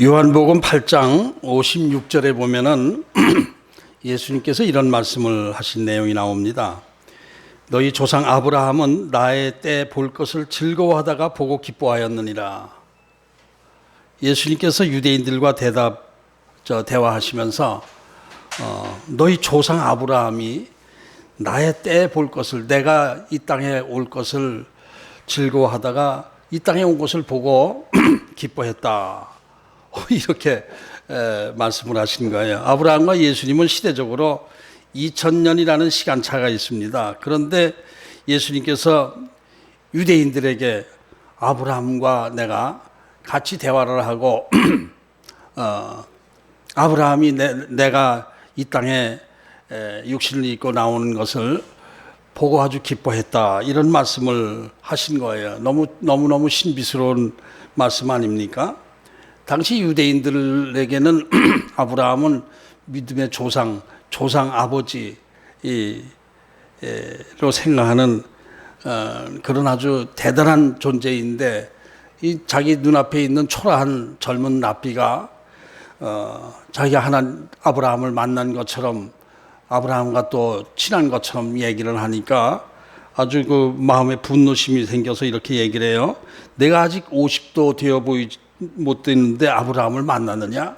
요한복음 8장 56절에 보면은 예수님께서 이런 말씀을 하신 내용이 나옵니다. 너희 조상 아브라함은 나의 때 볼 것을 즐거워하다가 보고 기뻐하였느니라. 예수님께서 유대인들과 대화하시면서 너희 조상 아브라함이 나의 때 볼 것을, 내가 이 땅에 올 것을 즐거워하다가 이 땅에 온 것을 보고 기뻐했다. 이렇게 말씀을 하신 거예요. 아브라함과 예수님은 시대적으로 2000년이라는 시간차가 있습니다. 그런데 예수님께서 유대인들에게 아브라함과 내가 같이 대화를 하고 아브라함이 내가 이 땅에 육신을 입고 나오는 것을 보고 아주 기뻐했다, 이런 말씀을 하신 거예요. 너무너무 신비스러운 말씀 아닙니까? 당시 유대인들에게는 아브라함은 믿음의 조상 아버지로 생각하는 그런 아주 대단한 존재인데, 이 자기 눈앞에 있는 초라한 젊은 랍비가 자기가 아브라함을 만난 것처럼, 아브라함과 또 친한 것처럼 얘기를 하니까 아주 그 마음에 분노심이 생겨서 이렇게 얘기를 해요. 내가 아직 50도 되어 못 됐는데 아브라함을 만났느냐?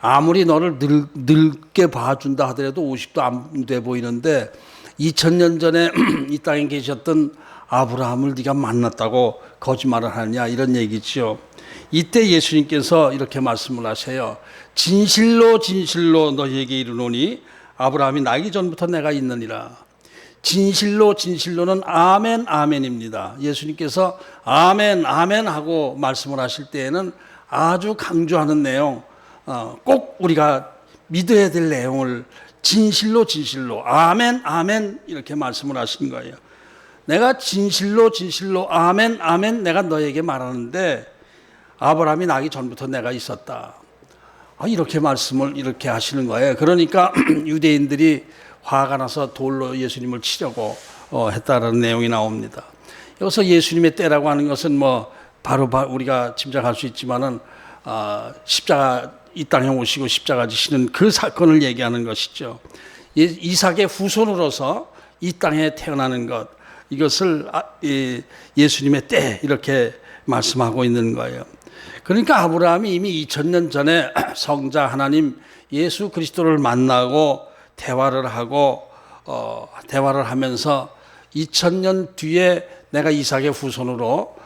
아무리 너를 늙게 봐준다 하더라도 50도 안 돼 보이는데 2000년 전에 이 땅에 계셨던 아브라함을 네가 만났다고 거짓말을 하느냐, 이런 얘기죠. 이때 예수님께서 이렇게 말씀을 하세요. 진실로 진실로 너희에게 이르노니 아브라함이 나기 전부터 내가 있느니라. 진실로는 아멘 아멘입니다. 예수님께서 아멘 아멘 하고 말씀을 하실 때에는 아주 강조하는 내용, 꼭 우리가 믿어야 될 내용을 진실로 아멘 아멘 이렇게 말씀을 하신 거예요. 내가 진실로 아멘 아멘 내가 너에게 말하는데 아브라함이 나기 전부터 내가 있었다. 이렇게 말씀을 이렇게 하시는 거예요. 그러니까 유대인들이 화가 나서 돌로 예수님을 치려고 했다라는 내용이 나옵니다. 여기서 예수님의 때라고 하는 것은 바로 우리가 짐작할 수 있지만은 십자가, 이 땅에 오시고 십자가 지시는 그 사건을 얘기하는 것이죠. 이삭의 후손으로서 이 땅에 태어나는 것, 이것을 예수님의 때 이렇게 말씀하고 있는 거예요. 그러니까 아브라함이 이미 2000년 전에 성자 하나님 예수 그리스도를 만나고 대화를 하면서 2000년 뒤에 내가 이삭의 후손으로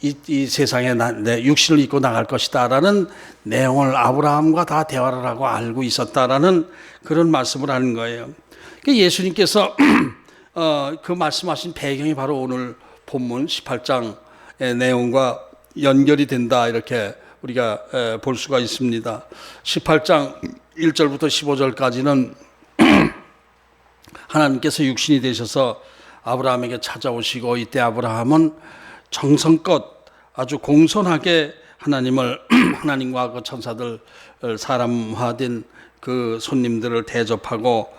이 세상에 내 육신을 입고 나갈 것이다 라는 내용을 아브라함과 다 대화를 하고 알고 있었다라는 그런 말씀을 하는 거예요. 예수님께서 그 말씀하신 배경이 바로 오늘 본문 18장의 내용과 연결이 된다, 이렇게 우리가 볼 수가 있습니다. 18장 1절부터 15절까지는 하나님께서 육신이 되셔서 아브라함에게 찾아오시고, 이때 아브라함은 정성껏 아주 공손하게 하나님과 그 천사들, 사람화된 그 손님들을 대접하고,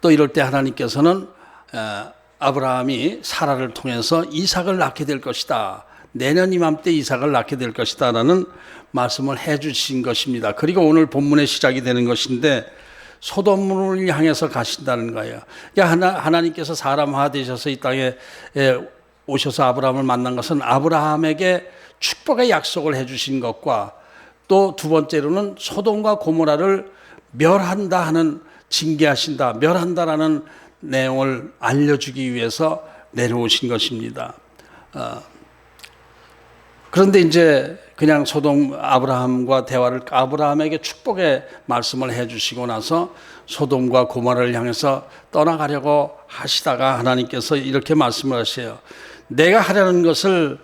또 이럴 때 하나님께서는 아브라함이 사라를 통해서 이삭을 낳게 될 것이다, 내년 이맘때 이삭을 낳게 될 것이다 라는 말씀을 해 주신 것입니다. 그리고 오늘 본문의 시작이 되는 것인데 소돔을 향해서 가신다는 거예요. 하나님께서 사람화 되셔서 이 땅에 오셔서 아브라함을 만난 것은 아브라함에게 축복의 약속을 해 주신 것과, 또 두 번째로는 소돔과 고모라를 멸한다 하는, 징계하신다, 멸한다라는 내용을 알려주기 위해서 내려오신 것입니다. 그런데 이제 그냥 아브라함과 대화를, 아브라함에게 축복의 말씀을 해주시고 나서 소돔과 고모라를 향해서 떠나가려고 하시다가 하나님께서 이렇게 말씀을 하세요. 내가 하려는 것을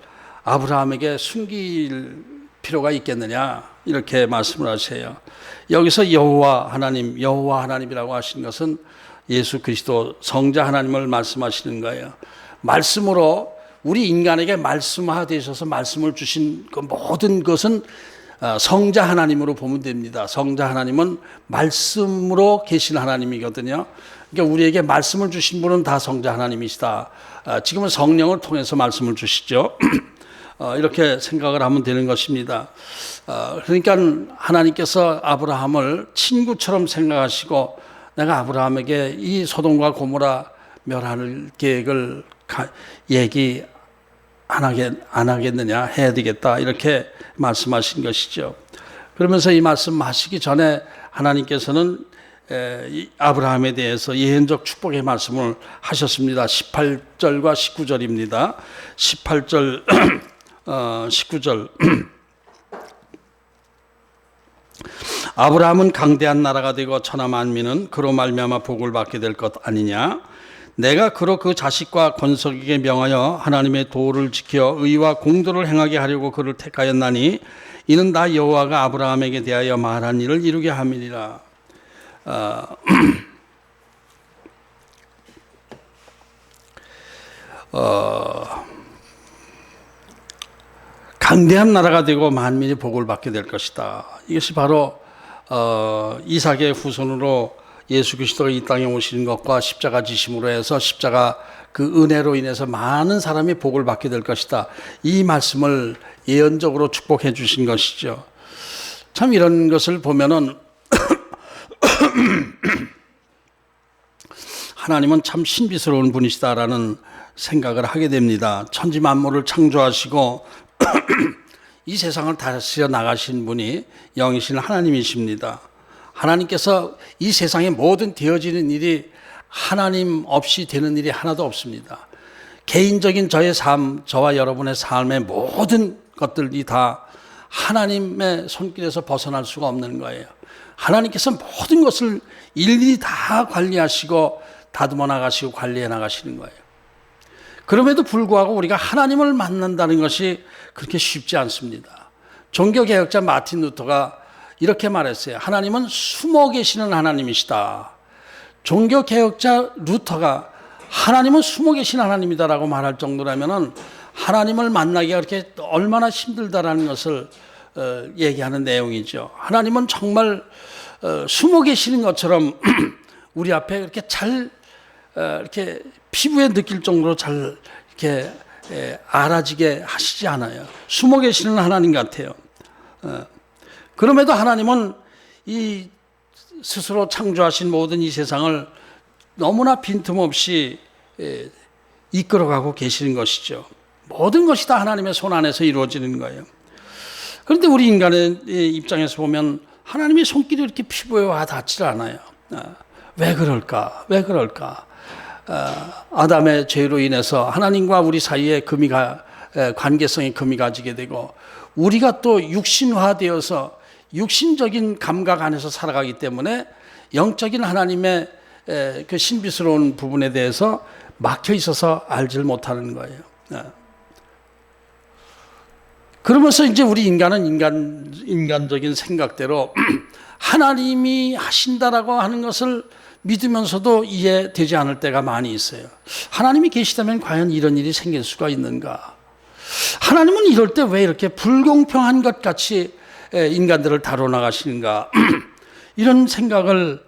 아브라함에게 숨길 필요가 있겠느냐, 이렇게 말씀을 하세요. 여기서 여호와 하나님이라고 하신 것은 예수 그리스도 성자 하나님을 말씀하시는 거예요. 말씀으로 우리 인간에게 말씀화 되셔서 말씀을 주신 그 모든 것은 성자 하나님으로 보면 됩니다. 성자 하나님은 말씀으로 계신 하나님이거든요. 그러니까 우리에게 말씀을 주신 분은 다 성자 하나님이시다. 지금은 성령을 통해서 말씀을 주시죠. 이렇게 생각을 하면 되는 것입니다. 그러니까 하나님께서 아브라함을 친구처럼 생각하시고 내가 아브라함에게 이 소돔과 고모라 멸할 계획을 얘기 안 하겠느냐, 해야 되겠다, 이렇게 말씀하신 것이죠. 그러면서 이 말씀하시기 전에 하나님께서는 아브라함에 대해서 예언적 축복의 말씀을 하셨습니다. 18절과 19절입니다. 18절, 19절. 아브라함은 강대한 나라가 되고 천하 만민은 그로 말미암아 복을 받게 될 것 아니냐. 내가 그로 그 자식과 권속에게 명하여 하나님의 도를 지켜 의와 공도를 행하게 하려고 그를 택하였나니 이는 다 여호와가 아브라함에게 대하여 말한 일을 이루게 함이니라. 강대한 나라가 되고 만민이 복을 받게 될 것이다. 이것이 바로 이삭의 후손으로 예수 그리스도가 이 땅에 오시는 것과 십자가 지심으로 해서 십자가 그 은혜로 인해서 많은 사람이 복을 받게 될 것이다. 이 말씀을 예언적으로 축복해 주신 것이죠. 참 이런 것을 보면은 하나님은 참 신비스러운 분이시다라는 생각을 하게 됩니다. 천지 만물을 창조하시고 이 세상을 다스려 나가신 분이 영이신 하나님이십니다. 하나님께서 이 세상에 모든 되어지는 일이 하나님 없이 되는 일이 하나도 없습니다. 개인적인 저의 삶, 저와 여러분의 삶의 모든 것들이 다 하나님의 손길에서 벗어날 수가 없는 거예요. 하나님께서 모든 것을 일일이 다 관리하시고 다듬어 나가시고 관리해 나가시는 거예요. 그럼에도 불구하고 우리가 하나님을 만난다는 것이 그렇게 쉽지 않습니다. 종교개혁자 마틴 루터가 이렇게 말했어요. 하나님은 숨어 계시는 하나님이시다. 종교개혁자 루터가 하나님은 숨어 계신 하나님이다라고 말할 정도라면은 하나님을 만나기가 그렇게 얼마나 힘들다라는 것을 얘기하는 내용이죠. 하나님은 정말 숨어 계시는 것처럼 우리 앞에 이렇게 잘 이렇게 피부에 느낄 정도로 잘 이렇게 알아지게 하시지 않아요. 숨어 계시는 하나님 같아요. 그럼에도 하나님은 이 스스로 창조하신 모든 이 세상을 너무나 빈틈없이 이끌어가고 계시는 것이죠. 모든 것이 다 하나님의 손 안에서 이루어지는 거예요. 그런데 우리 인간의 입장에서 보면 하나님의 손길이 이렇게 피부에 와 닿질 않아요. 왜 그럴까? 왜 그럴까? 아담의 죄로 인해서 하나님과 우리 사이에 관계성이 금이 가지게 되고 우리가 또 육신화되어서 육신적인 감각 안에서 살아가기 때문에 영적인 하나님의 그 신비스러운 부분에 대해서 막혀 있어서 알질 못하는 거예요. 그러면서 이제 우리 인간은 인간적인 생각대로 하나님이 하신다라고 하는 것을 믿으면서도 이해되지 않을 때가 많이 있어요. 하나님이 계시다면 과연 이런 일이 생길 수가 있는가? 하나님은 이럴 때 왜 이렇게 불공평한 것 같이 인간들을 다뤄나가시는가? 이런 생각을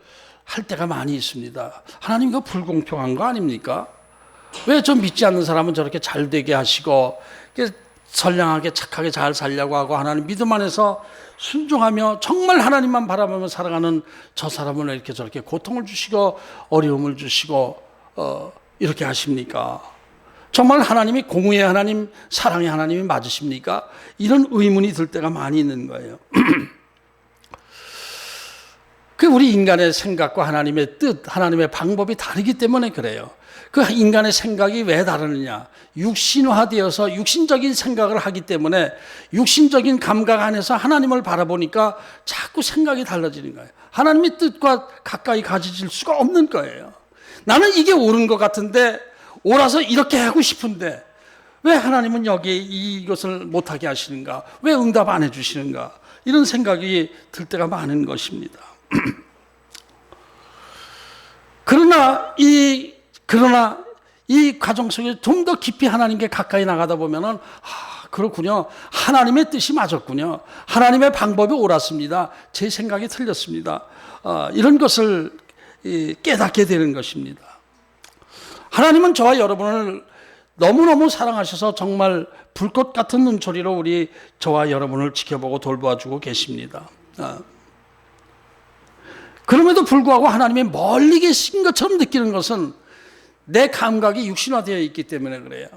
할 때가 많이 있습니다. 하나님 이거 불공평한 거 아닙니까? 왜 저 믿지 않는 사람은 저렇게 잘 되게 하시고 선량하게 착하게 잘 살려고 하고 하나님 믿음 안에서 순종하며 정말 하나님만 바라보며 살아가는 저 사람은 왜 이렇게 저렇게 고통을 주시고 어려움을 주시고 이렇게 하십니까? 정말 하나님이 공의의 하나님, 사랑의 하나님이 맞으십니까? 이런 의문이 들 때가 많이 있는 거예요. 그 우리 인간의 생각과 하나님의 뜻, 하나님의 방법이 다르기 때문에 그래요. 그 인간의 생각이 왜 다르느냐? 육신화되어서 육신적인 생각을 하기 때문에 육신적인 감각 안에서 하나님을 바라보니까 자꾸 생각이 달라지는 거예요. 하나님의 뜻과 가까이 가질 수가 없는 거예요. 나는 이게 옳은 것 같은데 옳아서 이렇게 하고 싶은데 왜 하나님은 여기에 이것을 못하게 하시는가? 왜 응답 안 해주시는가? 이런 생각이 들 때가 많은 것입니다. 그러나 이 과정 속에 좀 더 깊이 하나님께 가까이 나가다 보면은 그렇군요. 하나님의 뜻이 맞았군요. 하나님의 방법이 옳았습니다. 제 생각이 틀렸습니다. 이런 것을 깨닫게 되는 것입니다. 하나님은 저와 여러분을 너무너무 사랑하셔서 정말 불꽃 같은 눈초리로 저와 여러분을 지켜보고 돌봐주고 계십니다. 그럼에도 불구하고 하나님이 멀리 계신 것처럼 느끼는 것은 내 감각이 육신화되어 있기 때문에 그래요.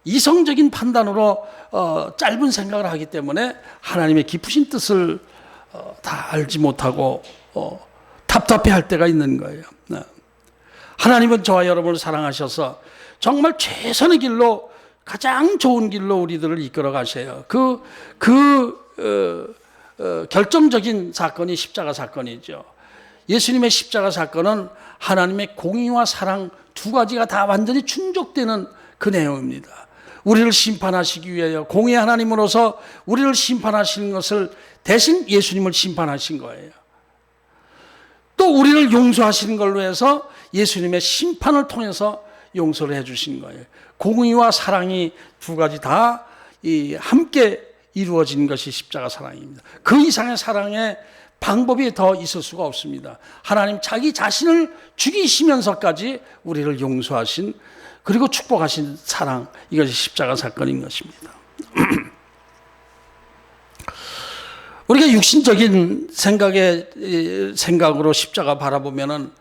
이성적인 판단으로 짧은 생각을 하기 때문에 하나님의 깊으신 뜻을 다 알지 못하고 답답해할 때가 있는 거예요. 하나님은 저와 여러분을 사랑하셔서 정말 최선의 길로, 가장 좋은 길로 우리들을 이끌어 가셔요. 결정적인 사건이 십자가 사건이죠. 예수님의 십자가 사건은 하나님의 공의와 사랑 두 가지가 다 완전히 충족되는 그 내용입니다. 우리를 심판하시기 위하여 공의 하나님으로서 우리를 심판하시는 것을 대신 예수님을 심판하신 거예요. 또 우리를 용서하시는 걸로 해서 예수님의 심판을 통해서 용서를 해주신 거예요. 공의와 사랑이 두 가지 다 함께 이루어진 것이 십자가 사랑입니다. 그 이상의 사랑의 방법이 더 있을 수가 없습니다. 하나님 자기 자신을 죽이시면서까지 우리를 용서하신, 그리고 축복하신 사랑, 이것이 십자가 사건인 것입니다. 우리가 육신적인 생각으로 십자가 바라보면은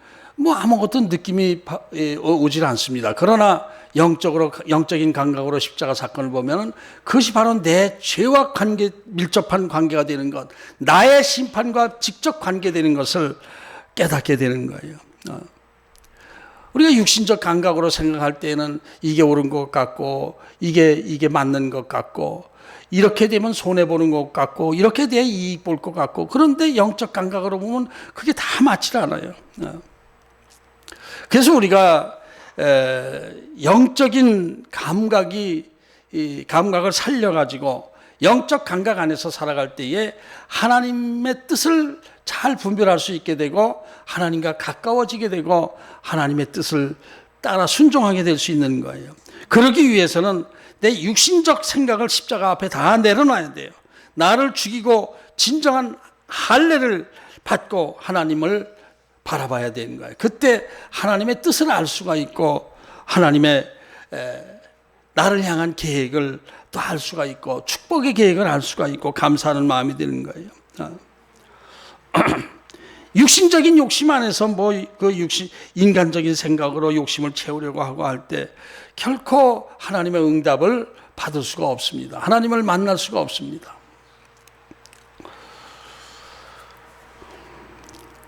아무것도 느낌이 오질 않습니다. 그러나 영적인 감각으로 십자가 사건을 보면은 그것이 바로 내 죄와 밀접한 관계가 되는 것, 나의 심판과 직접 관계되는 것을 깨닫게 되는 거예요. 우리가 육신적 감각으로 생각할 때는 이게 옳은 것 같고, 이게 맞는 것 같고, 이렇게 되면 손해보는 것 같고, 이렇게 돼야 이익 볼 것 같고, 그런데 영적 감각으로 보면 그게 다 맞지 않아요. 그래서 우리가 영적인 감각을 살려가지고 영적 감각 안에서 살아갈 때에 하나님의 뜻을 잘 분별할 수 있게 되고, 하나님과 가까워지게 되고, 하나님의 뜻을 따라 순종하게 될 수 있는 거예요. 그러기 위해서는 내 육신적 생각을 십자가 앞에 다 내려놔야 돼요. 나를 죽이고 진정한 할례를 받고 하나님을 바라봐야 되는 거예요. 그때 하나님의 뜻을 알 수가 있고, 하나님의 나를 향한 계획을 또 알 수가 있고, 축복의 계획을 알 수가 있고, 감사하는 마음이 드는 거예요. 육신적인 욕심 안에서 인간적인 생각으로 욕심을 채우려고 하고 할 때 결코 하나님의 응답을 받을 수가 없습니다. 하나님을 만날 수가 없습니다.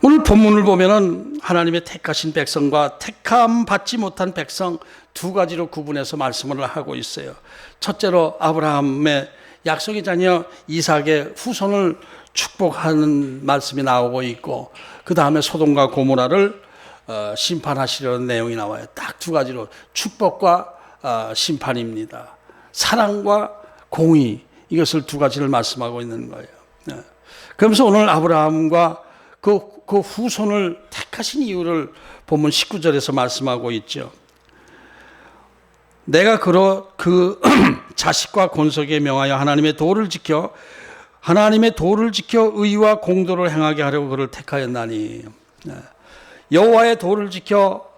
오늘 본문을 보면은 하나님의 택하신 백성과 택함 받지 못한 백성 두 가지로 구분해서 말씀을 하고 있어요. 첫째로 아브라함의 약속의 자녀 이삭의 후손을 축복하는 말씀이 나오고 있고, 그 다음에 소돔과 고모라를 심판하시려는 내용이 나와요. 딱 두 가지로 축복과 심판입니다. 사랑과 공의, 이것을 두 가지를 말씀하고 있는 거예요. 그러면서 오늘 아브라함과 그 후손을 택하신 이유를 본문 19절에서 말씀하고 있죠. 내가 그 자식과 권속에 명하여 하나님의 도를 지켜 의와 공도를 행하게 하려고 그를 택하였나니, 여호와의 도를 지켜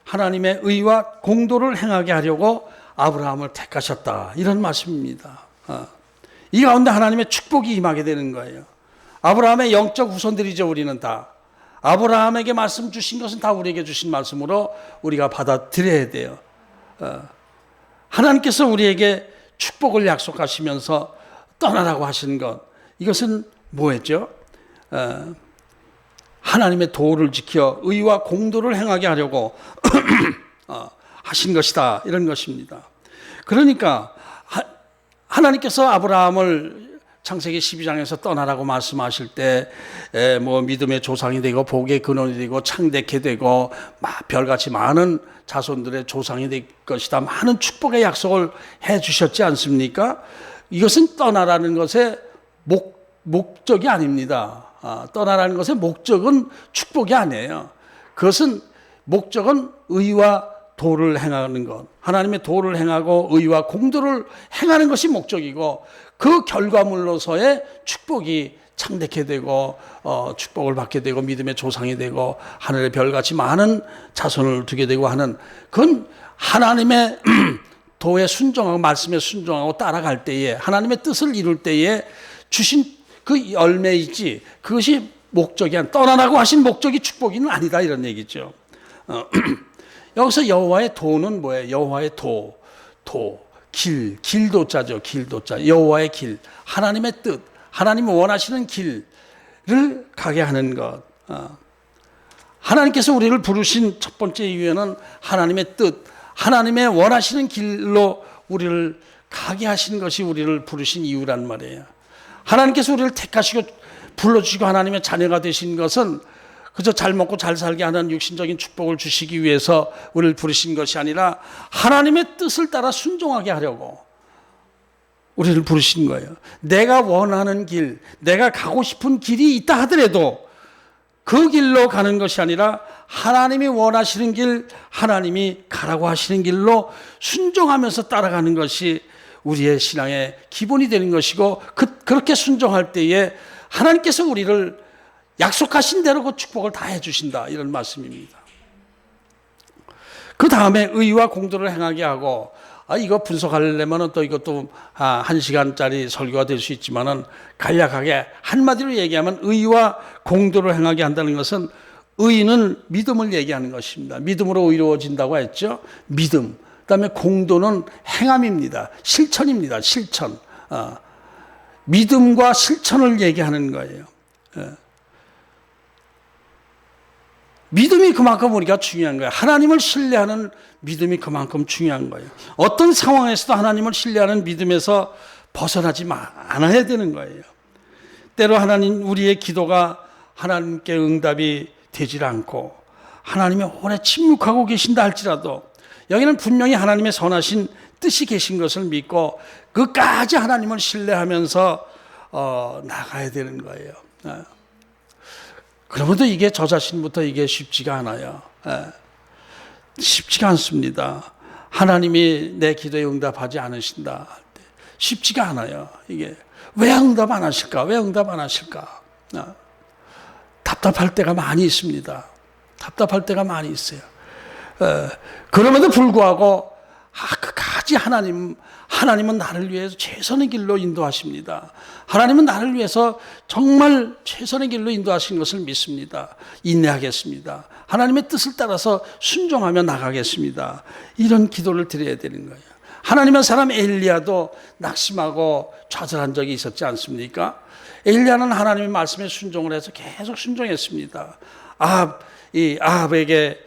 하나님의 의와 공도를 행하게 하려고 아브라함을 택하셨다, 이런 말씀입니다. 이 가운데 하나님의 축복이 임하게 되는 거예요. 아브라함의 영적 후손들이죠. 우리는 다 아브라함에게 말씀 주신 것은 다 우리에게 주신 말씀으로 우리가 받아들여야 돼요. 하나님께서 우리에게 축복을 약속하시면서 떠나라고 하신 것, 이것은 뭐였죠? 하나님의 도를 지켜 의와 공도를 행하게 하려고 하신 것이다, 이런 것입니다. 그러니까 하나님께서 아브라함을 창세기 12장에서 떠나라고 말씀하실 때 믿음의 조상이 되고 복의 근원이 되고 창대케 되고 별같이 많은 자손들의 조상이 될 것이다, 많은 축복의 약속을 해 주셨지 않습니까? 이것은 떠나라는 것의 목적이 아닙니다. 떠나라는 것의 목적은 축복이 아니에요. 그것은 목적은 의와 도를 행하는 것, 하나님의 도를 행하고 의와 공도를 행하는 것이 목적이고, 그 결과물로서의 축복이 창대케 되고 축복을 받게 되고 믿음의 조상이 되고 하늘의 별같이 많은 자손을 두게 되고 하는, 그건 하나님의 도에 순종하고 말씀에 순종하고 따라갈 때에 하나님의 뜻을 이룰 때에 주신 그 열매이지 그것이 목적이 떠나라고 하신 목적이 축복이 아니다 이런 얘기죠. 여기서 여호와의 도는 뭐예요? 여호와의 길도자죠. 길도자. 여호와의 길, 하나님의 뜻, 하나님이 원하시는 길을 가게 하는 것. 하나님께서 우리를 부르신 첫 번째 이유는 하나님의 뜻, 하나님의 원하시는 길로 우리를 가게 하시는 것이 우리를 부르신 이유란 말이에요. 하나님께서 우리를 택하시고 불러주시고 하나님의 자녀가 되신 것은 그저 잘 먹고 잘 살게 하는 육신적인 축복을 주시기 위해서 우리를 부르신 것이 아니라 하나님의 뜻을 따라 순종하게 하려고 우리를 부르신 거예요. 내가 원하는 길, 내가 가고 싶은 길이 있다 하더라도 그 길로 가는 것이 아니라 하나님이 원하시는 길, 하나님이 가라고 하시는 길로 순종하면서 따라가는 것이 우리의 신앙의 기본이 되는 것이고 그렇게 순종할 때에 하나님께서 우리를 약속하신 대로 그 축복을 다 해주신다 이런 말씀입니다. 그 다음에 의와 공도를 행하게 하고 이거 분석하려면 또 이것도 1시간짜리 설교가 될 수 있지만은 간략하게 한마디로 얘기하면 의와 공도를 행하게 한다는 것은 의는 믿음을 얘기하는 것입니다. 믿음으로 의로워진다고 했죠. 믿음. 그다음에 공도는 행함입니다. 실천입니다. 실천. 믿음과 실천을 얘기하는 거예요. 믿음이 그만큼 우리가 중요한 거예요. 하나님을 신뢰하는 믿음이 그만큼 중요한 거예요. 어떤 상황에서도 하나님을 신뢰하는 믿음에서 벗어나지 않아야 되는 거예요. 때로 우리의 기도가 하나님께 응답이 되질 않고 하나님이 오래 침묵하고 계신다 할지라도 여기는 분명히 하나님의 선하신 뜻이 계신 것을 믿고 끝까지 하나님을 신뢰하면서 나가야 되는 거예요. 그러면도 이게 저 자신부터 이게 쉽지가 않아요. 쉽지가 않습니다. 하나님이 내 기도에 응답하지 않으신다. 쉽지가 않아요. 이게 왜 응답 안 하실까? 왜 응답 안 하실까? 답답할 때가 많이 있습니다. 답답할 때가 많이 있어요. 그럼에도 불구하고 끝까지 하나님은 나를 위해서 최선의 길로 인도하십니다. 하나님은 나를 위해서 정말 최선의 길로 인도하신 것을 믿습니다. 인내하겠습니다. 하나님의 뜻을 따라서 순종하며 나가겠습니다. 이런 기도를 드려야 되는 거예요. 하나님의 사람 엘리야도 낙심하고 좌절한 적이 있었지 않습니까? 엘리야는 하나님의 말씀에 순종을 해서 계속 순종했습니다. 아합에게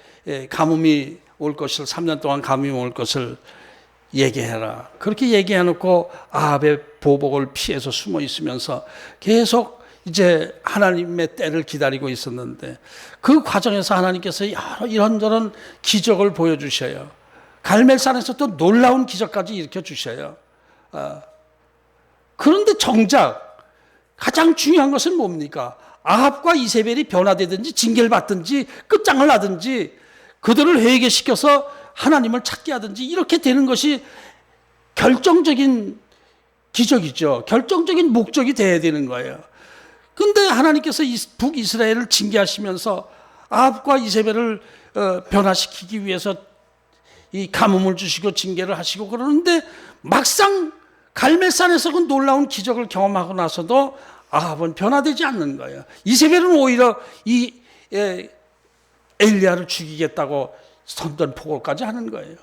가뭄이 올 것을 3년 동안 가뭄이 올 것을 얘기해라. 그렇게 얘기해놓고 아합의 보복을 피해서 숨어 있으면서 계속 이제 하나님의 때를 기다리고 있었는데 그 과정에서 하나님께서 여러 이런저런 기적을 보여주셔요. 갈멜산에서 또 놀라운 기적까지 일으켜 주셔요. 그런데 정작 가장 중요한 것은 뭡니까? 아합과 이세벨이 변화되든지 징계를 받든지 끝장을 나든지 그들을 회개시켜서 하나님을 찾게 하든지 이렇게 되는 것이 결정적인 기적이죠. 결정적인 목적이 돼야 되는 거예요. 그런데 하나님께서 북이스라엘을 징계하시면서 아합과 이세벨을 변화시키기 위해서 이 가뭄을 주시고 징계를 하시고 그러는데 막상 갈멜산에서 그 놀라운 기적을 경험하고 나서도 아합은 변화되지 않는 거예요. 이세벨은 오히려 이 엘리야를 죽이겠다고 선전포고까지 하는 거예요.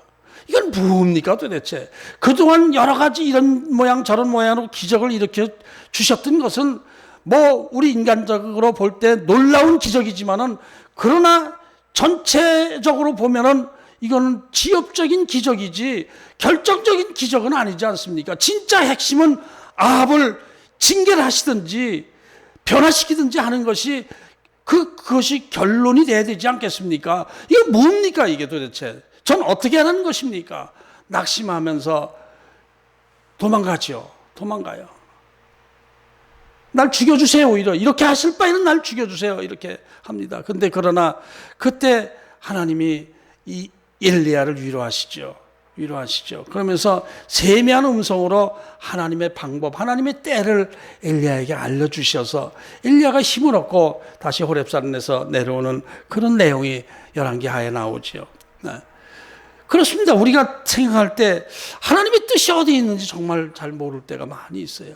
이건 뭡니까 도대체? 그동안 여러 가지 이런 모양 저런 모양으로 기적을 일으켜 주셨던 것은 뭐 우리 인간적으로 볼 때 놀라운 기적이지만은 그러나 전체적으로 보면은 이거는 지엽적인 기적이지 결정적인 기적은 아니지 않습니까? 진짜 핵심은 아합을 징계를 하시든지 변화시키든지 하는 것이 그것이 결론이 돼야 되지 않겠습니까? 이게 뭡니까 이게 도대체? 전 어떻게 하는 것입니까? 낙심하면서 도망가요. 날 죽여주세요 오히려. 이렇게 하실 바에는 날 죽여주세요 이렇게 합니다. 근데 그러나 그때 하나님이 이 엘리야를 위로하시죠. 그러면서 세미한 음성으로 하나님의 방법, 하나님의 때를 엘리야에게 알려주셔서 엘리야가 힘을 얻고 다시 호렙산에서 내려오는 그런 내용이 열왕기 하에 나오죠. 그렇습니다. 우리가 생각할 때 하나님의 뜻이 어디 있는지 정말 잘 모를 때가 많이 있어요.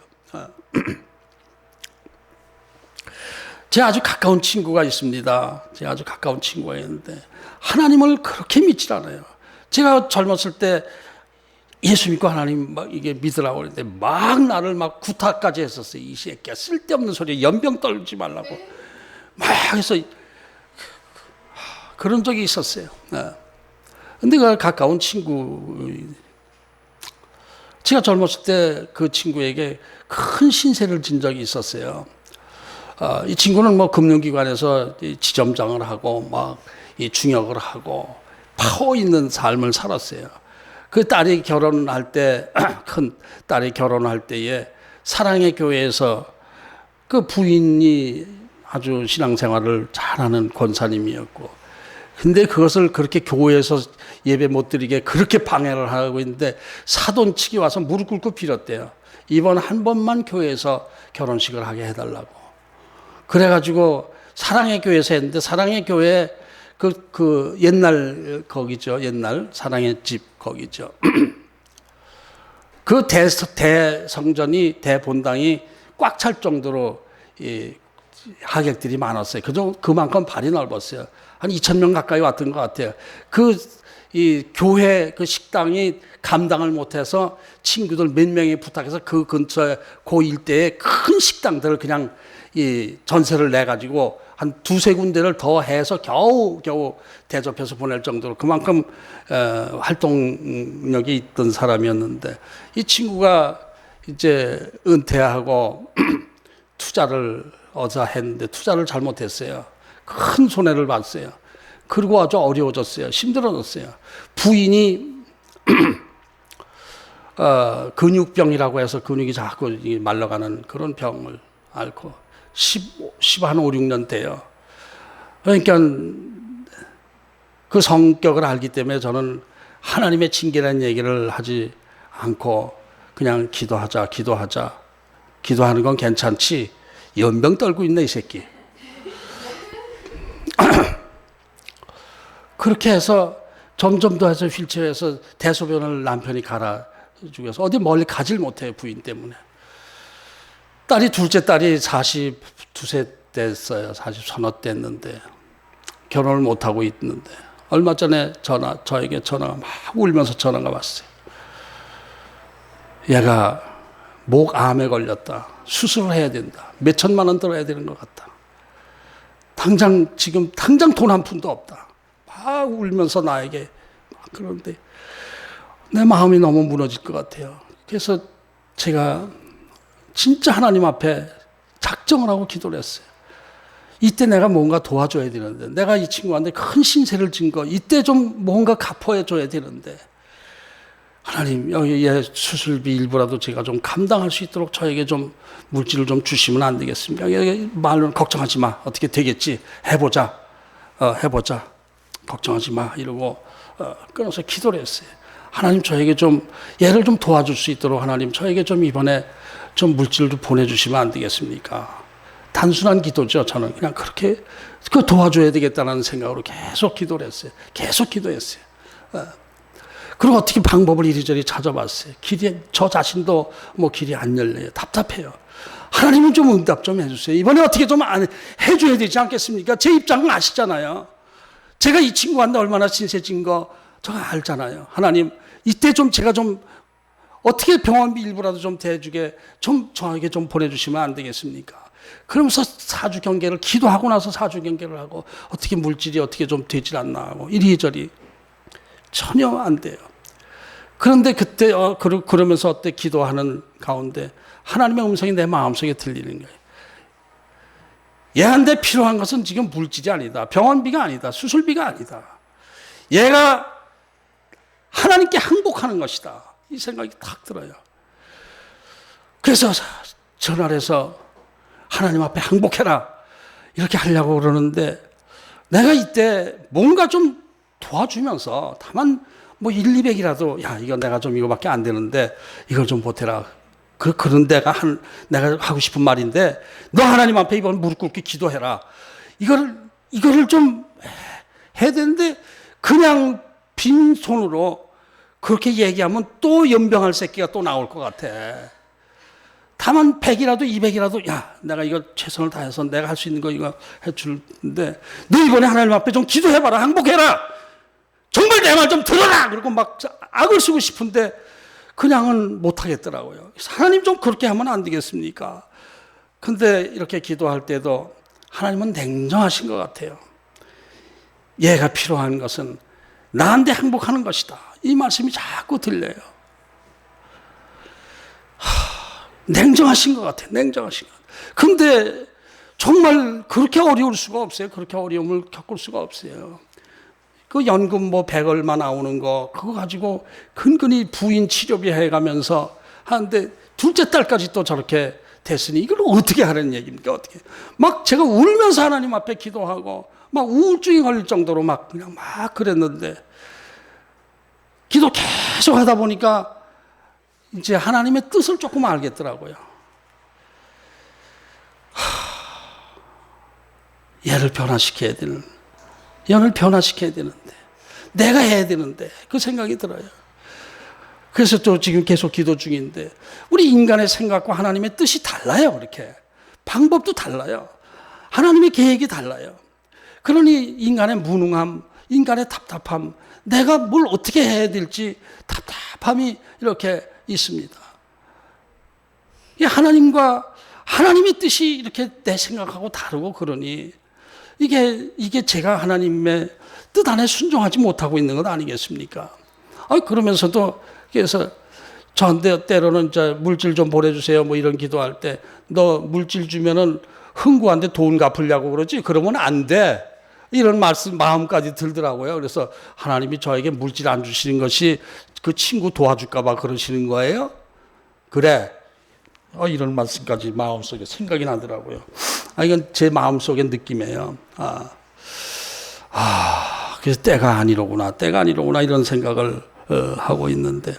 제 아주 가까운 친구가 있습니다. 제 아주 가까운 친구가 있는데 하나님을 그렇게 믿질 않아요. 제가 젊었을 때 예수 믿고 하나님 막 이게 믿으라고 그랬는데 막 나를 막 구타까지 했었어요. 이 새끼야 쓸데없는 소리에 연병 떨지 말라고 막 해서 그런 적이 있었어요. 근데 그 가까운 친구, 제가 젊었을 때 그 친구에게 큰 신세를 진 적이 있었어요. 이 친구는 뭐 금융기관에서 지점장을 하고 막 이 중역을 하고 파워 있는 삶을 살았어요. 그 딸이 결혼할 때, 큰 딸이 결혼할 때에 사랑의 교회에서 그 부인이 아주 신앙생활을 잘하는 권사님이었고, 근데 그것을 그렇게 교회에서 예배 못 드리게 그렇게 방해를 하고 있는데 사돈측이 와서 무릎 꿇고 빌었대요. 이번 한 번만 교회에서 결혼식을 하게 해달라고. 그래가지고 사랑의 교회에서 했는데 사랑의 교회 그 옛날 거기죠. 옛날 사랑의 집 거기죠. 그 대성전이 대본당이 꽉 찰 정도로 이 하객들이 많았어요. 그만큼 발이 넓었어요. 한 2,000명 가까이 왔던 것 같아요. 이 교회 그 식당이 감당을 못해서 친구들 몇 명이 부탁해서 그 근처에 그 일대에 큰 식당들을 그냥 이 전세를 내 가지고 한 두세 군데를 더 해서 겨우 대접해서 보낼 정도로 그만큼 활동력이 있던 사람이었는데 이 친구가 이제 은퇴하고 투자를 어서 했는데 투자를 잘못했어요. 큰 손해를 봤어요. 그리고 아주 어려워졌어요. 힘들어졌어요. 부인이 근육병이라고 해서 근육이 자꾸 말라가는 그런 병을 앓고 10한 5, 6년 돼요. 그러니까 그 성격을 알기 때문에 저는 하나님의 징계라는 얘기를 하지 않고 그냥 기도하자. 기도하는 건 괜찮지. 연병 떨고 있네 이 새끼. 그렇게 해서 점점 더 해서 휠체어에서 대소변을 남편이 갈아주고 해서 어디 멀리 가질 못해요. 부인 때문에. 둘째 딸이 42세 됐어요. 40서너 됐는데 결혼을 못하고 있는데 얼마 전에 저에게 전화가 막 울면서 전화가 왔어요. 얘가 목암에 걸렸다. 수술을 해야 된다. 몇 천만 원 들어야 되는 것 같다. 지금 당장 돈 한 푼도 없다. 막 울면서 나에게 그러는데 내 마음이 너무 무너질 것 같아요. 그래서 제가 진짜 하나님 앞에 작정을 하고 기도를 했어요. 이때 내가 뭔가 도와줘야 되는데 내가 이 친구한테 큰 신세를 진 거 이때 좀 뭔가 갚아야 줘야 되는데 하나님 여기 수술비 일부라도 제가 좀 감당할 수 있도록 저에게 좀 물질을 좀 주시면 안 되겠습니까? 말로는 걱정하지 마. 어떻게 되겠지. 해보자. 걱정하지 마. 이러고 끊어서 기도를 했어요. 하나님 저에게 좀 얘를 좀 도와줄 수 있도록 하나님 저에게 좀 이번에 좀 물질을 좀 보내주시면 안 되겠습니까? 단순한 기도죠. 저는 그냥 그렇게 도와줘야 되겠다는 생각으로 계속 기도를 했어요. 계속 기도했어요. 그리고 어떻게 방법을 이리저리 찾아봤어요. 저 자신도 뭐 길이 안 열려요. 답답해요. 하나님은 좀 응답 좀 해주세요. 이번에 어떻게 좀 해줘야 되지 않겠습니까? 제 입장은 아시잖아요. 제가 이 친구한테 얼마나 신세진 거 제가 알잖아요. 하나님 이때 좀 제가 좀 어떻게 병원비 일부라도 좀 대주게 좀 저에게 좀 보내주시면 안 되겠습니까? 그러면서 사주 경계를 기도하고 나서 사주 경계를 하고 어떻게 물질이 어떻게 좀 되질 않나 하고 이리저리 전혀 안 돼요. 그런데 그때 그러면서 어때 기도하는 가운데 하나님의 음성이 내 마음속에 들리는 거예요. 얘한테 필요한 것은 지금 물질이 아니다. 병원비가 아니다. 수술비가 아니다. 얘가 하나님께 항복하는 것이다. 이 생각이 탁 들어요. 그래서 전화를 해서 하나님 앞에 항복해라. 이렇게 하려고 그러는데 내가 이때 뭔가 좀 도와주면서 다만 뭐 1, 200이라도 야 이거 내가 좀 이거밖에 안 되는데 이걸 좀 보태라. 그런 내가 하고 싶은 말인데 너 하나님 앞에 이번 무릎 꿇고 기도해라. 이거를 좀 해야 되는데 그냥 빈손으로 그렇게 얘기하면 또 연병할 새끼가 또 나올 것 같아. 다만 100이라도 200이라도 야 내가 이거 최선을 다해서 내가 할 수 있는 거 이거 해주는데 너 이번에 하나님 앞에 좀 기도해봐라. 항복해라. 정말 내 말 좀 들어라. 그리고 막 악을 쓰고 싶은데 그냥은 못하겠더라고요. 하나님 좀 그렇게 하면 안 되겠습니까? 근데 이렇게 기도할 때도 하나님은 냉정하신 것 같아요. 얘가 필요한 것은 나한테 항복하는 것이다. 이 말씀이 자꾸 들려요. 냉정하신 것 같아요. 냉정하신 것 같아요. 근데 정말 그렇게 어려울 수가 없어요. 그렇게 어려움을 겪을 수가 없어요. 그 연금 뭐 100 얼마 나오는 거 그거 가지고 근근히 부인 치료비 해가면서 하는데 둘째 딸까지 또 저렇게 됐으니 이걸 어떻게 하라는 얘기입니까? 어떻게? 막 제가 울면서 하나님 앞에 기도하고 막 우울증이 걸릴 정도로 막 그냥 막 그랬는데 기도 계속 하다 보니까 이제 하나님의 뜻을 조금 알겠더라고요. 얘를 변화시켜야 되는, 얘를 변화시켜야 되는데, 내가 해야 되는데, 그 생각이 들어요. 그래서 또 지금 계속 기도 중인데, 우리 인간의 생각과 하나님의 뜻이 달라요, 그렇게. 방법도 달라요. 하나님의 계획이 달라요. 그러니 인간의 무능함, 인간의 답답함, 내가 뭘 어떻게 해야 될지 답답함이 이렇게 있습니다. 하나님의 뜻이 이렇게 내 생각하고 다르고 그러니 이게 제가 하나님의 뜻 안에 순종하지 못하고 있는 것 아니겠습니까? 그러면서도 그래서 저한테 때로는 물질 좀 보내주세요 뭐 이런 기도할 때 너 물질 주면은 흥구한테 돈 갚으려고 그러지? 그러면 안 돼. 이런 마음까지 들더라고요. 그래서 하나님이 저에게 물질 안 주시는 것이 그 친구 도와줄까봐 그러시는 거예요? 그래. 이런 말씀까지 마음속에 생각이 나더라고요. 이건 제 마음속의 느낌이에요. 그래서 때가 아니로구나 이런 생각을 하고 있는데.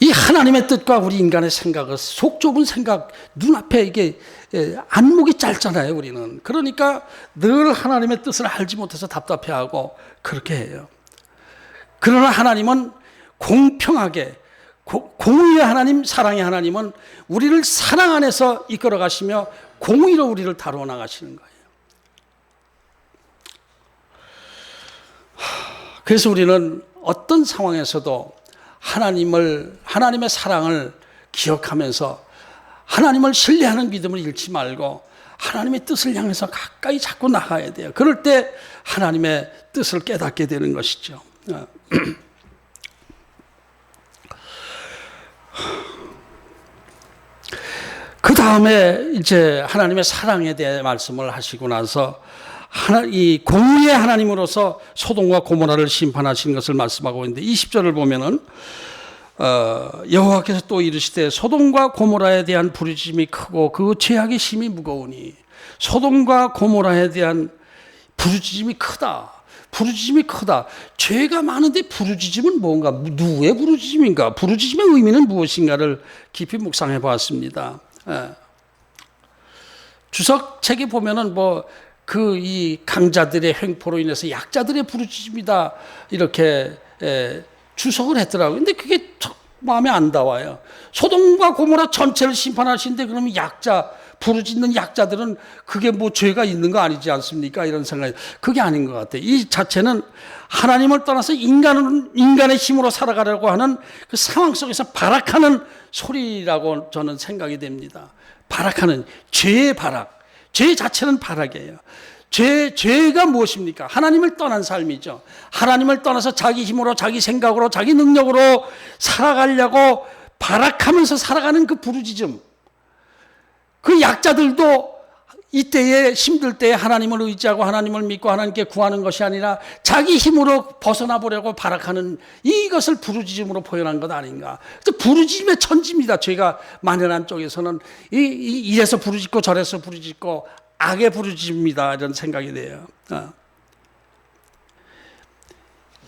이 하나님의 뜻과 우리 인간의 생각은 속 좁은 생각, 눈앞에 이게 안목이 짧잖아요, 우리는. 그러니까 늘 하나님의 뜻을 알지 못해서 답답해하고 그렇게 해요. 그러나 하나님은 공평하게, 공의의 하나님, 사랑의 하나님은 우리를 사랑 안에서 이끌어 가시며 공의로 우리를 다루어 나가시는 거예요. 그래서 우리는 어떤 상황에서도 하나님의 사랑을 기억하면서 하나님을 신뢰하는 믿음을 잃지 말고 하나님의 뜻을 향해서 가까이 자꾸 나가야 돼요. 그럴 때 하나님의 뜻을 깨닫게 되는 것이죠. 그 다음에 이제 하나님의 사랑에 대해 말씀을 하시고 나서 이 공의의 하나님으로서 소돔과 고모라를 심판하신 것을 말씀하고 있는데 20절을 보면은 여호와께서 또 이르시되 소돔과 고모라에 대한 부르짖음이 크고 그 죄악의 심이 무거우니 소돔과 고모라에 대한 부르짖음이 크다. 부르짖음이 크다. 죄가 많은데 부르짖음은 뭔가? 누구의 부르짖음인가? 부르짖음의 의미는 무엇인가를 깊이 묵상해 보았습니다. 주석책에 보면은 이 강자들의 횡포로 인해서 약자들의 부르짖음이다 이렇게 주석을 했더라고요. 근데 그게 마음에 안 닿아요. 소돔과 고모라 전체를 심판하시는데 그러면 부르짖는 약자들은 그게 뭐 죄가 있는 거 아니지 않습니까? 이런 생각이 그게 아닌 것 같아요. 이 자체는 하나님을 떠나서 인간의 힘으로 살아가려고 하는 그 상황 속에서 발악하는 소리라고 저는 생각이 됩니다. 발악하는 죄의 발악. 죄 자체는 발악이에요. 죄가 무엇입니까? 하나님을 떠난 삶이죠. 하나님을 떠나서 자기 힘으로, 자기 생각으로, 자기 능력으로 살아가려고 발악하면서 살아가는 그 부르짖음. 그 약자들도 이때에 힘들 때에 하나님을 의지하고 하나님을 믿고 하나님께 구하는 것이 아니라 자기 힘으로 벗어나 보려고 발악하는 이것을 부르짖음으로 표현한 것 아닌가. 부르짖음의 천지입니다. 죄가 만연한 쪽에서는 이래서 부르짖고 저래서 부르짖고 악의 부르짖음입니다. 이런 생각이 돼요.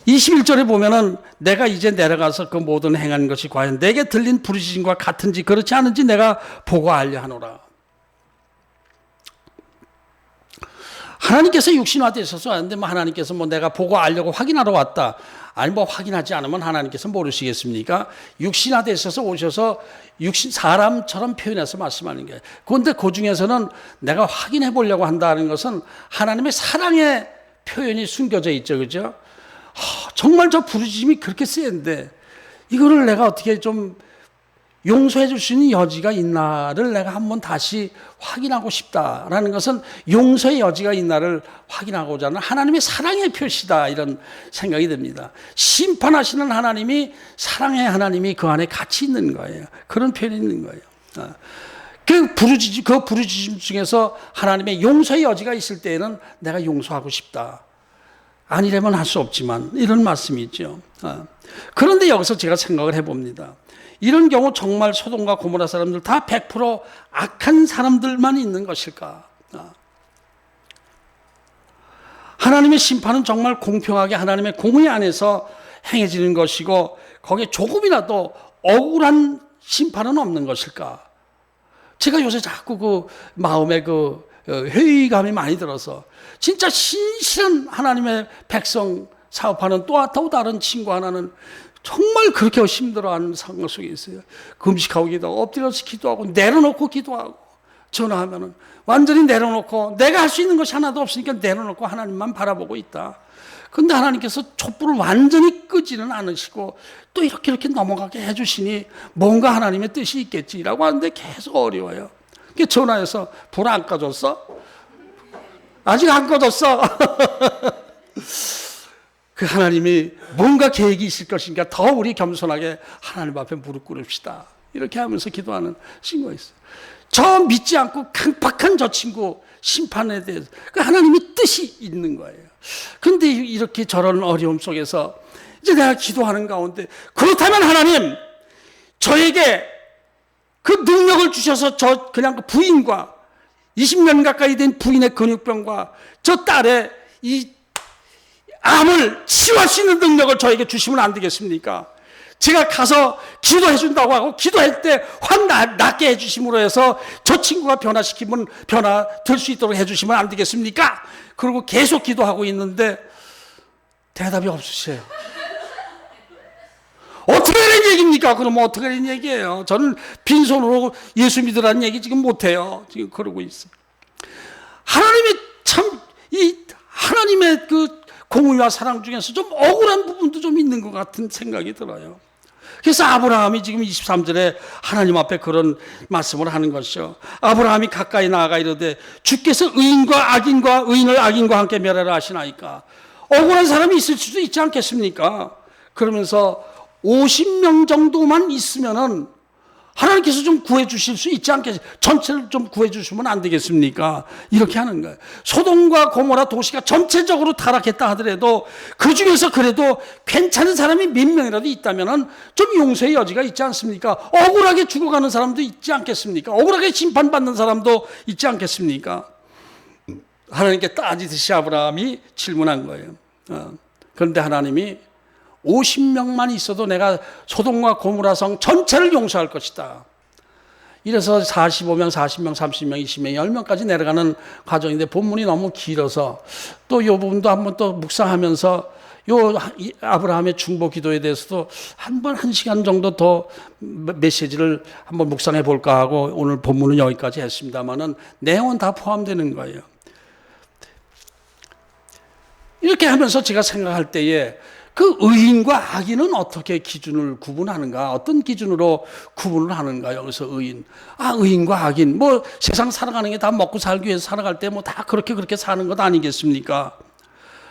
21절에 보면은 내가 이제 내려가서 그 모든 행한 것이 과연 내게 들린 부르짖음과 같은지 그렇지 않은지 내가 보고 알려 하노라. 하나님께서 육신화되셔서 왔는데 뭐 하나님께서 뭐 내가 보고 알려고 확인하러 왔다. 아니 뭐 확인하지 않으면 하나님께서 모르시겠습니까? 육신화되셔서 오셔서 육신 사람처럼 표현해서 말씀하는 거예요. 그런데 그 중에서는 내가 확인해 보려고 한다는 것은 하나님의 사랑의 표현이 숨겨져 있죠, 그죠? 정말 저 부르짖음이 그렇게 센데 이거를 내가 어떻게 좀 용서해 줄 수 있는 여지가 있나를 내가 한번 다시 확인하고 싶다라는 것은 용서의 여지가 있나를 확인하고자 하는 하나님의 사랑의 표시다, 이런 생각이 듭니다. 심판하시는 하나님이, 사랑의 하나님이 그 안에 같이 있는 거예요. 그런 표현이 있는 거예요. 그 부르짖음 중에서 하나님의 용서의 여지가 있을 때에는 내가 용서하고 싶다. 아니라면 할 수 없지만 이런 말씀이 있죠. 그런데 여기서 제가 생각을 해봅니다. 이런 경우 정말 소돔과 고모라 사람들 다 100% 악한 사람들만 있는 것일까? 하나님의 심판은 정말 공평하게 하나님의 공의 안에서 행해지는 것이고 거기에 조금이라도 억울한 심판은 없는 것일까? 제가 요새 자꾸 그 마음에 그 회의감이 많이 들어서 진짜 신실한 하나님의 백성 사업하는 또 다른 친구 하나는 정말 그렇게 힘들어하는 상황 속에 있어요. 금식하고 기도하고 엎드려서 기도하고 내려놓고 기도하고 전화하면은 완전히 내려놓고 내가 할 수 있는 것이 하나도 없으니까 내려놓고 하나님만 바라보고 있다. 근데 하나님께서 촛불을 완전히 끄지는 않으시고 또 이렇게 넘어가게 해주시니 뭔가 하나님의 뜻이 있겠지라고 하는데 계속 어려워요. 전화해서 불 안 꺼졌어? 아직 안 꺼졌어? 그 하나님이 뭔가 계획이 있을 것인가 더 우리 겸손하게 하나님 앞에 무릎 꿇읍시다. 이렇게 하면서 기도하는 친구가 있어요. 저 믿지 않고 강팍한 저 친구 심판에 대해서 그 하나님의 뜻이 있는 거예요. 그런데 이렇게 저런 어려움 속에서 이제 내가 기도하는 가운데 그렇다면 하나님 저에게 그 능력을 주셔서 저 그냥 그 부인과 20년 가까이 된 부인의 근육병과 저 딸의 이 암을 치유할 수 있는 능력을 저에게 주시면 안 되겠습니까? 제가 가서 기도해 준다고 하고 기도할 때 확 낫게 해 주심으로 해서 저 친구가 변화될 수 있도록 해 주시면 안 되겠습니까? 그리고 계속 기도하고 있는데 대답이 없으세요. 어떻게 된 얘기입니까? 그러면 어떻게 된 얘기예요? 저는 빈손으로 예수 믿으라는 얘기 지금 못해요. 지금 그러고 있어요. 하나님의 하나님의 그 공의와 사랑 중에서 좀 억울한 부분도 좀 있는 것 같은 생각이 들어요. 그래서 아브라함이 지금 23절에 하나님 앞에 그런 말씀을 하는 것이죠. 아브라함이 가까이 나아가 이르되 주께서 의인을 악인과 함께 멸하라 하시나이까. 억울한 사람이 있을 수도 있지 않겠습니까? 그러면서 50명 정도만 있으면은 하나님께서 좀 구해주실 수 있지 않겠습니까? 전체를 좀 구해주시면 안 되겠습니까? 이렇게 하는 거예요. 소돔과 고모라 도시가 전체적으로 타락했다 하더라도 그 중에서 그래도 괜찮은 사람이 몇 명이라도 있다면은 좀 용서의 여지가 있지 않습니까? 억울하게 죽어가는 사람도 있지 않겠습니까? 억울하게 심판받는 사람도 있지 않겠습니까? 하나님께 따지듯이 아브라함이 질문한 거예요. 그런데 하나님이 50명만 있어도 내가 소돔과 고모라 성 전체를 용서할 것이다. 이래서 45명, 40명, 30명, 20명, 10명까지 내려가는 과정인데 본문이 너무 길어서 또 이 부분도 한번 또 묵상하면서 요 아브라함의 중보 기도에 대해서도 한 시간 정도 더 메시지를 한번 묵상해 볼까 하고 오늘 본문은 여기까지 했습니다만은 내용은 다 포함되는 거예요. 이렇게 하면서 제가 생각할 때에 그 의인과 악인은 어떻게 기준을 구분하는가? 어떤 기준으로 구분을 하는가? 여기서 의인과 악인. 뭐 세상 살아가는 게 다 먹고 살기 위해서 살아갈 때 뭐 다 그렇게 사는 것 아니겠습니까?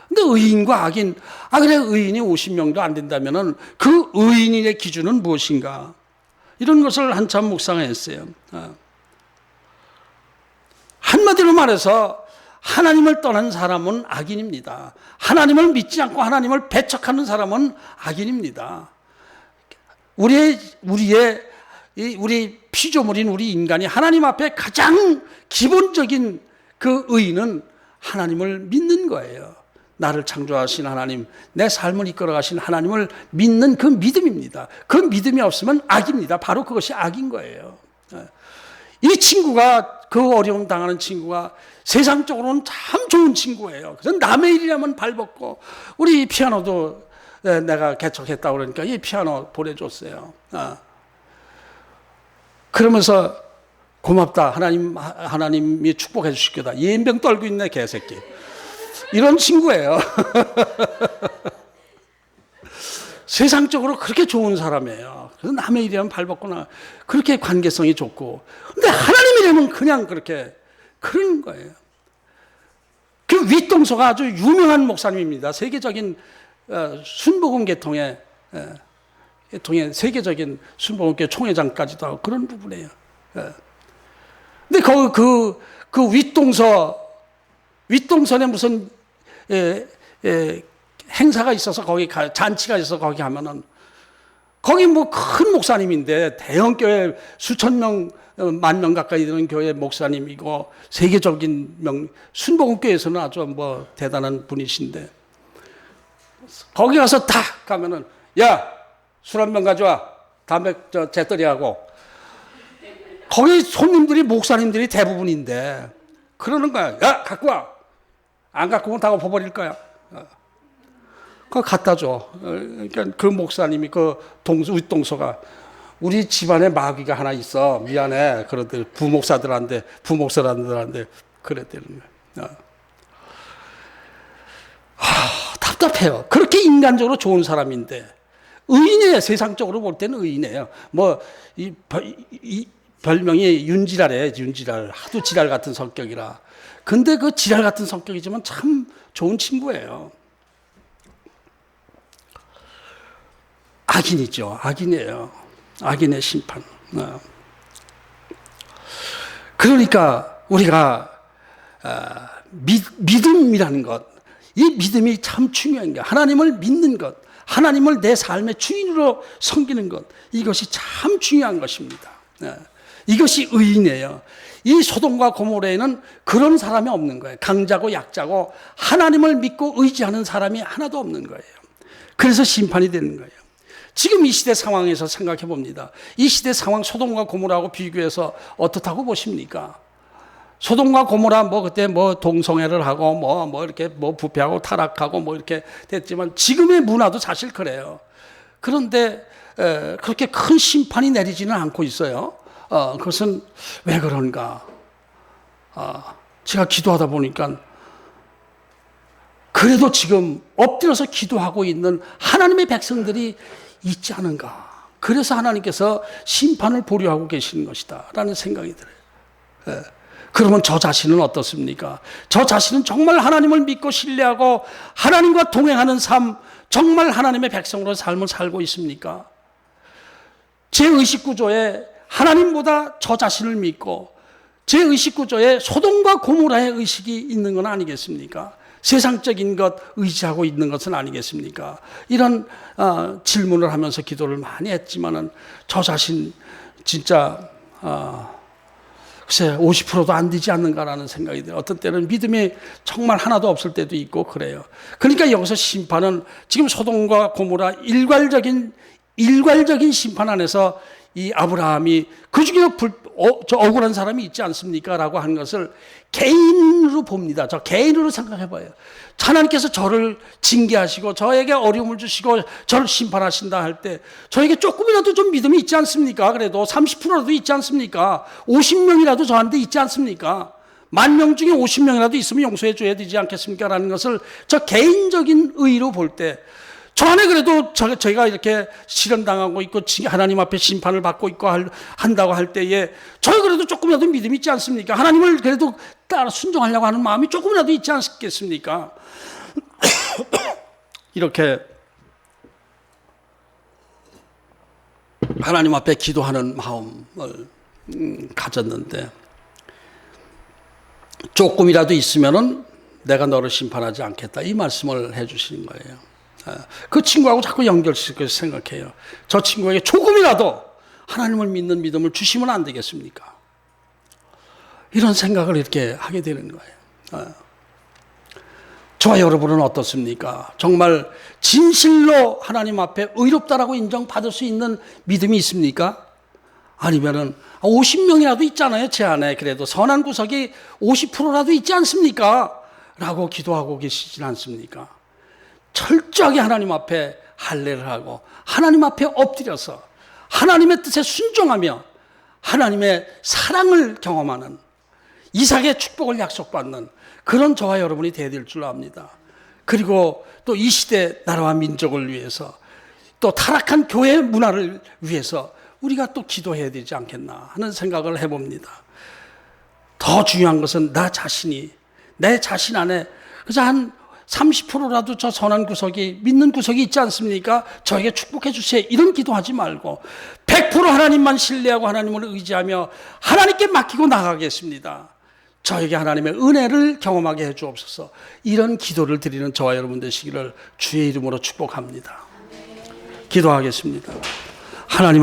근데 의인과 악인, 그래 의인이 50명도 안 된다면은 그 의인의 기준은 무엇인가? 이런 것을 한참 묵상했어요. 한마디로 말해서 하나님을 떠난 사람은 악인입니다. 하나님을 믿지 않고 하나님을 배척하는 사람은 악인입니다. 우리 피조물인 우리 인간이 하나님 앞에 가장 기본적인 그 의의는 하나님을 믿는 거예요. 나를 창조하신 하나님, 내 삶을 이끌어가신 하나님을 믿는 그 믿음입니다. 그 믿음이 없으면 악입니다. 바로 그것이 악인 거예요. 이 친구가, 그 어려움 당하는 친구가 세상적으로는 참 좋은 친구예요. 그래서 남의 일이라면 발벗고, 우리 피아노도 내가 개척했다고 그러니까 이 피아노 보내줬어요. 그러면서 고맙다. 하나님이 축복해 주실 거다. 예병 떨고 있네, 개새끼. 이런 친구예요. 세상적으로 그렇게 좋은 사람이에요. 그래서 남의 일이라면 발벗거나 그렇게 관계성이 좋고. 근데 하나님이라면 그냥 그렇게 그런 거예요. 그 윗동서가 아주 유명한 목사님입니다. 세계적인 순복음 계통의 세계적인 순복음교 총회장까지도 하고 그런 부분이에요. 근데 그 윗동선에 무슨 행사가 있어서 거기 잔치가 있어서 거기 가면은 거기 뭐 큰 목사님인데 대형 교회 수천 명, 만 명 가까이 되는 교회 목사님이고 세계적인 순복음 교회에서는 아주 뭐 대단한 분이신데 거기 가서 딱 가면은 야, 술 한 병 가져와. 담배 재떨이하고. 거기 손님들이 목사님들이 대부분인데 그러는 거야. 야, 갖고 와. 안 갖고 오면 다 엎어버릴 거야. 그거 갖다 줘. 그러니까 그 목사님이 그 윗동서가 우리 집안에 마귀가 하나 있어. 미안해. 그러더니 부목사들한테 그랬다는 거야. 답답해요. 그렇게 인간적으로 좋은 사람인데 의인이에요. 세상적으로 볼 때는 의인이에요. 뭐 이 별명이 윤지랄이에요. 윤지랄. 하도 지랄 같은 성격이라. 근데 그 지랄 같은 성격이지만 참 좋은 친구예요. 악인이죠. 악인이에요. 악인의 심판. 그러니까 우리가 믿음이라는 것, 이 믿음이 참 중요한 거예요. 하나님을 믿는 것, 하나님을 내 삶의 주인으로 섬기는 것, 이것이 참 중요한 것입니다. 이것이 의인이에요. 이 소돔과 고모라에는 그런 사람이 없는 거예요. 강자고 약자고 하나님을 믿고 의지하는 사람이 하나도 없는 거예요. 그래서 심판이 되는 거예요. 지금 이 시대 상황에서 생각해 봅니다. 이 시대 상황 소돔과 고모라하고 비교해서 어떻다고 보십니까? 소돔과 고모라 그때 동성애를 하고 이렇게 부패하고 타락하고 이렇게 됐지만 지금의 문화도 사실 그래요. 그런데 그렇게 큰 심판이 내리지는 않고 있어요. 그것은 왜 그런가? 제가 기도하다 보니까 그래도 지금 엎드려서 기도하고 있는 하나님의 백성들이 있지 않은가? 그래서 하나님께서 심판을 보류하고 계시는 것이다 라는 생각이 들어요. 그러면 저 자신은 어떻습니까? 저 자신은 정말 하나님을 믿고 신뢰하고 하나님과 동행하는 삶, 정말 하나님의 백성으로 삶을 살고 있습니까? 제 의식구조에 하나님보다 저 자신을 믿고 제 의식구조에 소돔과 고모라의 의식이 있는 건 아니겠습니까? 세상적인 것 의지하고 있는 것은 아니겠습니까? 이런 질문을 하면서 기도를 많이 했지만은 저 자신 진짜 글쎄 50%도 안 되지 않는가라는 생각이 들어요. 어떤 때는 믿음이 정말 하나도 없을 때도 있고 그래요. 그러니까 여기서 심판은 지금 소돔과 고모라 일괄적인 심판 안에서 이 아브라함이 그 중에 저 억울한 사람이 있지 않습니까? 라고 하는 것을 개인으로 봅니다. 저 개인으로 생각해 봐요. 하나님께서 저를 징계하시고 저에게 어려움을 주시고 저를 심판하신다 할 때 저에게 조금이라도 좀 믿음이 있지 않습니까? 그래도 30%라도 있지 않습니까? 50명이라도 저한테 있지 않습니까? 10,000명 중에 50명이라도 있으면 용서해 줘야 되지 않겠습니까? 라는 것을 저 개인적인 의의로 볼 때 저 안에 그래도 저희가 이렇게 실현당하고 있고 하나님 앞에 심판을 받고 있고 한다고 할 때에 저희 그래도 조금이라도 믿음이 있지 않습니까? 하나님을 그래도 따라 순종하려고 하는 마음이 조금이라도 있지 않겠습니까? 이렇게 하나님 앞에 기도하는 마음을 가졌는데 조금이라도 있으면은 내가 너를 심판하지 않겠다 이 말씀을 해주시는 거예요. 그 친구하고 자꾸 연결시켜서 생각해요. 저 친구에게 조금이라도 하나님을 믿는 믿음을 주시면 안 되겠습니까? 이런 생각을 이렇게 하게 되는 거예요. 저와 여러분은 어떻습니까? 정말 진실로 하나님 앞에 의롭다라고 인정받을 수 있는 믿음이 있습니까? 아니면은 50명이라도 있잖아요. 제 안에 그래도 선한 구석이 50%라도 있지 않습니까? 라고 기도하고 계시진 않습니까? 철저하게 하나님 앞에 할례를 하고 하나님 앞에 엎드려서 하나님의 뜻에 순종하며 하나님의 사랑을 경험하는, 이삭의 축복을 약속받는 그런 저와 여러분이 되어야 될 줄 압니다. 그리고 또 이 시대 나라와 민족을 위해서, 또 타락한 교회 문화를 위해서 우리가 또 기도해야 되지 않겠나 하는 생각을 해봅니다. 더 중요한 것은 나 자신이, 내 자신 안에 그저 한 30%라도 저 선한 구석이, 믿는 구석이 있지 않습니까? 저에게 축복해 주세요. 이런 기도하지 말고 100% 하나님만 신뢰하고 하나님을 의지하며 하나님께 맡기고 나가겠습니다. 저에게 하나님의 은혜를 경험하게 해 주옵소서. 이런 기도를 드리는 저와 여러분 되시기를 주의 이름으로 축복합니다. 기도하겠습니다. 하나님